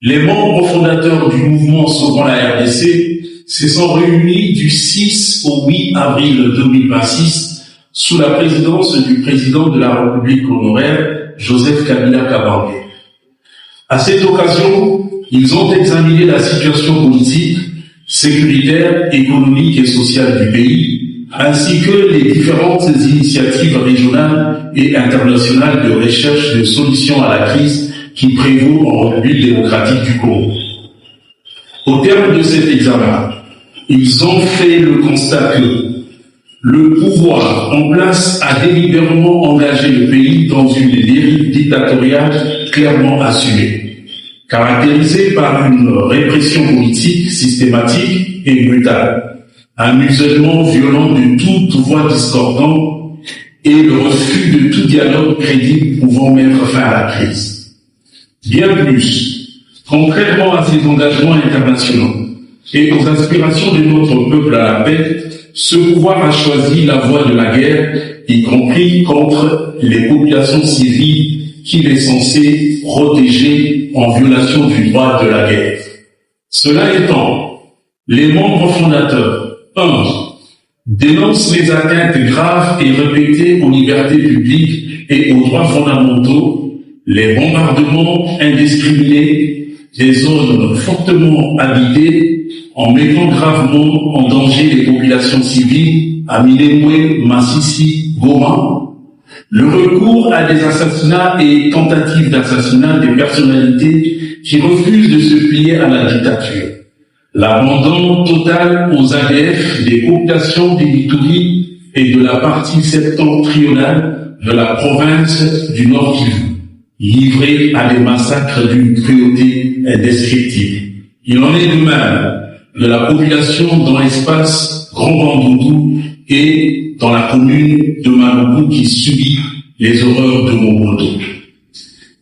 Les membres fondateurs du mouvement Sauvons la RDC se sont réunis du 6 au 8 avril 2026 sous la présidence du président de la République honoraire, Joseph Kabila Kabange. À cette occasion, ils ont examiné la situation politique, sécuritaire, économique et sociale du pays, ainsi que les différentes initiatives régionales et internationales de recherche de solutions à la crise qui prévaut en République démocratique du Congo. Au terme de cet examen, ils ont fait le constat que le pouvoir en place a délibérément engagé le pays dans une dérive dictatoriale clairement assumée, caractérisée par une répression politique systématique et brutale, un musellement violent de toute voix discordante et le refus de tout dialogue crédible pouvant mettre fin à la crise. Bien plus, contrairement à ces engagements internationaux et aux aspirations de notre peuple à la paix, ce pouvoir a choisi la voie de la guerre, y compris contre les populations civiles qu'il est censé protéger en violation du droit de la guerre. Cela étant, les membres fondateurs, 1. dénoncent les atteintes graves et répétées aux libertés publiques et aux droits fondamentaux, les bombardements indiscriminés des zones fortement habitées, en mettant gravement en danger les populations civiles à Minembwe, Massissi, Goma, le recours à des assassinats et tentatives d'assassinat des personnalités qui refusent de se plier à la dictature, l'abandon total aux ADF des populations d'Ituri et de la partie septentrionale de la province du Nord Kivu, livrés à des massacres d'une cruauté indescriptible. Il en est de même de la population dans l'espace Grand Bandundu et dans la commune de Maluku qui subit les horreurs de Mobutu.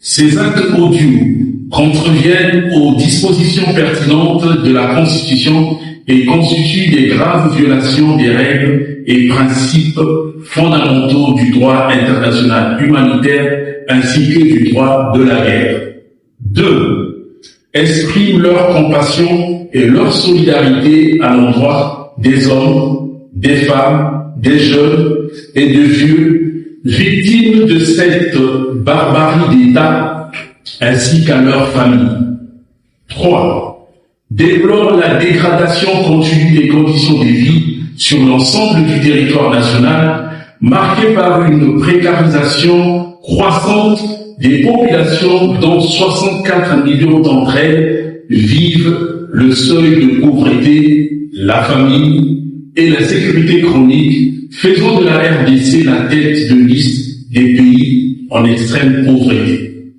Ces actes odieux contreviennent aux dispositions pertinentes de la Constitution et constituent des graves violations des règles et principes fondamentaux du droit international humanitaire ainsi que du droit de la guerre. 2. Expriment leur compassion et leur solidarité à l'endroit des hommes, des femmes, des jeunes et des vieux, victimes de cette barbarie d'État, ainsi qu'à leurs familles. 3. Déplorent la dégradation continue des conditions de vie sur l'ensemble du territoire national, marquée par une précarisation croissante des populations dont 64 millions d'entre elles vivent le seuil de pauvreté, la famine et la sécurité chronique, faisant de la RDC la tête de liste des pays en extrême pauvreté.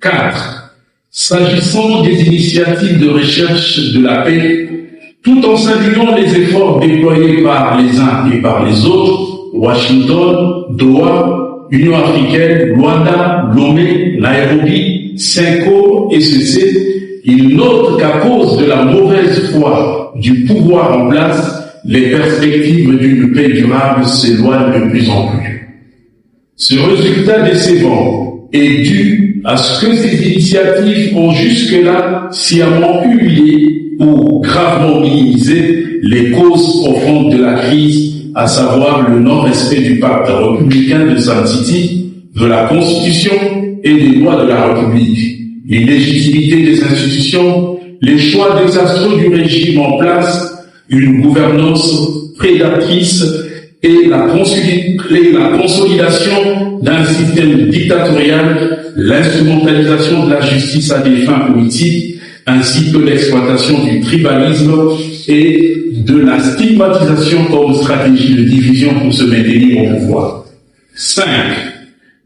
4. S'agissant des initiatives de recherche de la paix, tout en saluant les efforts déployés par les uns et par les autres, Washington, Doha, Union africaine, Luanda, Lomé, Nairobi, Cinco et CC, il note qu'à cause de la mauvaise foi du pouvoir en place, les perspectives d'une paix durable s'éloignent de plus en plus. Ce résultat décevant est dû à ce que ces initiatives ont jusque-là sciemment humilié ou gravement minisé les causes profondes de la crise, à savoir le non-respect du pacte républicain de Saint-Titi, de la Constitution et des lois de la République, l'illégitimité des institutions, les choix désastreux du régime en place, une gouvernance prédatrice et la consolidation d'un système dictatorial, l'instrumentalisation de la justice à des fins politiques, ainsi que l'exploitation du tribalisme et de la stigmatisation comme stratégie de division pour se maintenir au pouvoir. 5.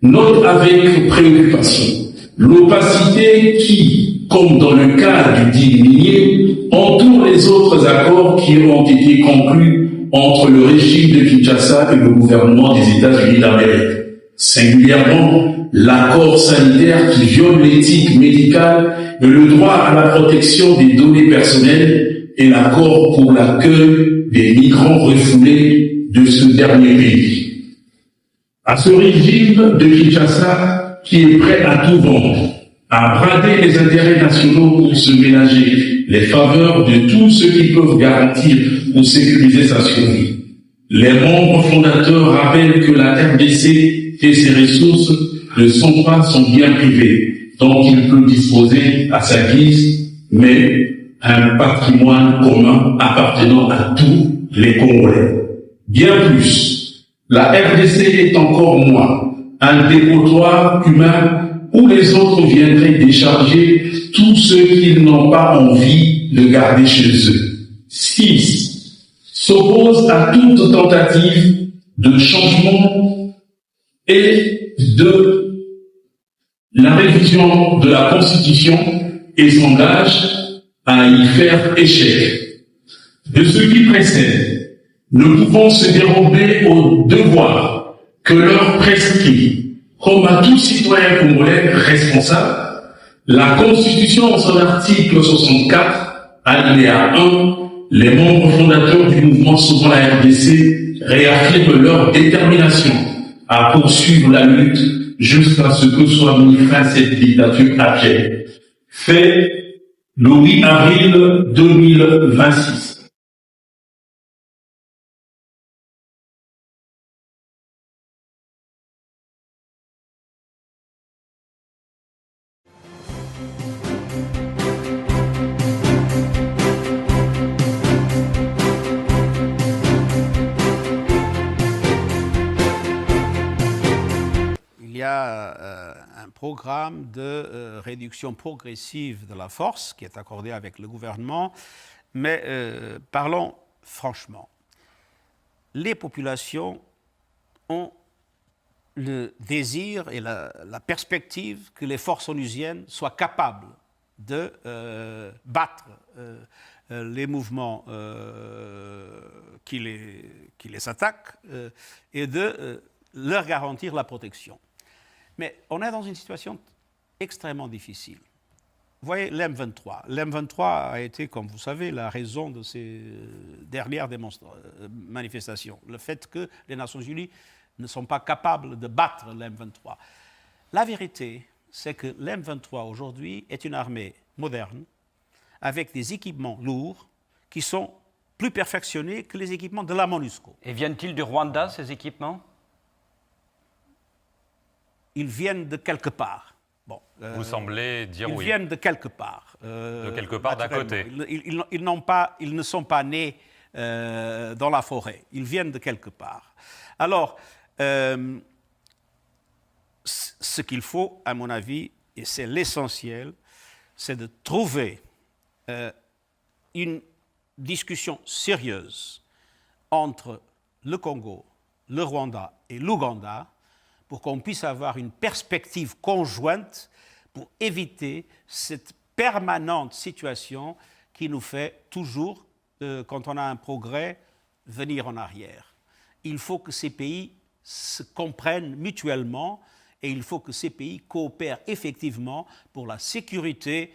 Note avec préoccupation l'opacité qui, comme dans le cas du dit minier, entoure les autres accords qui ont été conclus entre le régime de Kinshasa et le gouvernement des États-Unis d'Amérique. Singulièrement, l'accord sanitaire qui viole l'éthique médicale et le droit à la protection des données personnelles et l'accord pour l'accueil des migrants refoulés de ce dernier pays. À ce régime de Kinshasa qui est prêt à tout vendre, à brader les intérêts nationaux pour se ménager les faveurs de tous ceux qui peuvent garantir ou sécuriser sa survie. Les membres fondateurs rappellent que la RDC et ses ressources ne sont pas son bien privé, dont il peut disposer à sa guise, mais un patrimoine commun appartenant à tous les Congolais. Bien plus, la RDC est encore moins un dépotoir humain où les autres viendraient décharger tous ceux qu'ils n'ont pas envie de garder chez eux. 6. S'oppose à toute tentative de changement et de la révision de la Constitution et s'engage à y faire échec. De ce qui précède, nous pouvons se dérober aux devoirs que leur prescrit, comme à tout citoyen congolais responsable, la Constitution en son article 64, alinéa 1, les membres fondateurs du mouvement Sauvons la RDC réaffirment leur détermination à poursuivre la lutte jusqu'à ce que soit mis fin à cette dictature abjecte. Fait le 8 avril 2026. Il y a un programme de réduction progressive de la force qui est accordé avec le gouvernement, mais parlons franchement. Les populations ont le désir et la perspective que les forces onusiennes soient capables de battre les mouvements qui les attaquent et de leur garantir la protection. Mais on est dans une situation extrêmement difficile. Vous voyez, l'M23. L'M23 a été, comme vous savez, la raison de ces dernières manifestations. Le fait que les Nations Unies ne sont pas capables de battre l'M23. La vérité, c'est que l'M23 aujourd'hui est une armée moderne, avec des équipements lourds qui sont plus perfectionnés que les équipements de la MONUSCO. Et viennent-ils du Rwanda, ces équipements ? Ils viennent de quelque part. Bon, vous semblez dire oui. Ils viennent de quelque part. De quelque part d'à côté. Ils ne sont pas nés dans la forêt. Ils viennent de quelque part. Alors, ce qu'il faut, à mon avis, et c'est l'essentiel, c'est de trouver une discussion sérieuse entre le Congo, le Rwanda et l'Ouganda pour qu'on puisse avoir une perspective conjointe pour éviter cette permanente situation qui nous fait toujours, quand on a un progrès, venir en arrière. Il faut que ces pays se comprennent mutuellement et il faut que ces pays coopèrent effectivement pour la sécurité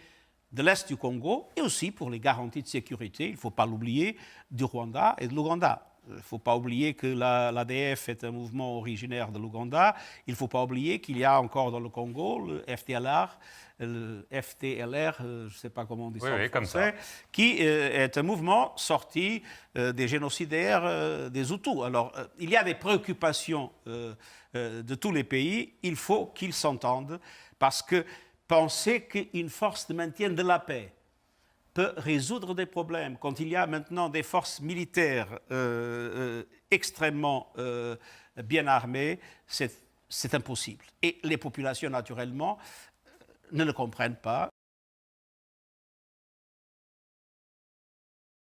de l'Est du Congo et aussi pour les garanties de sécurité, il ne faut pas l'oublier, du Rwanda et de l'Ouganda. Il ne faut pas oublier que l'ADF est un mouvement originaire de l'Ouganda. Il ne faut pas oublier qu'il y a encore dans le Congo le FDLR, je ne sais pas comment on dit ça en français, qui est un mouvement sorti des génocidaires des Hutus. Alors, il y a des préoccupations de tous les pays. Il faut qu'ils s'entendent parce que penser qu'une force de maintien de la paix peut résoudre des problèmes. Quand il y a maintenant des forces militaires extrêmement bien armées, c'est impossible. Et les populations, naturellement, ne le comprennent pas.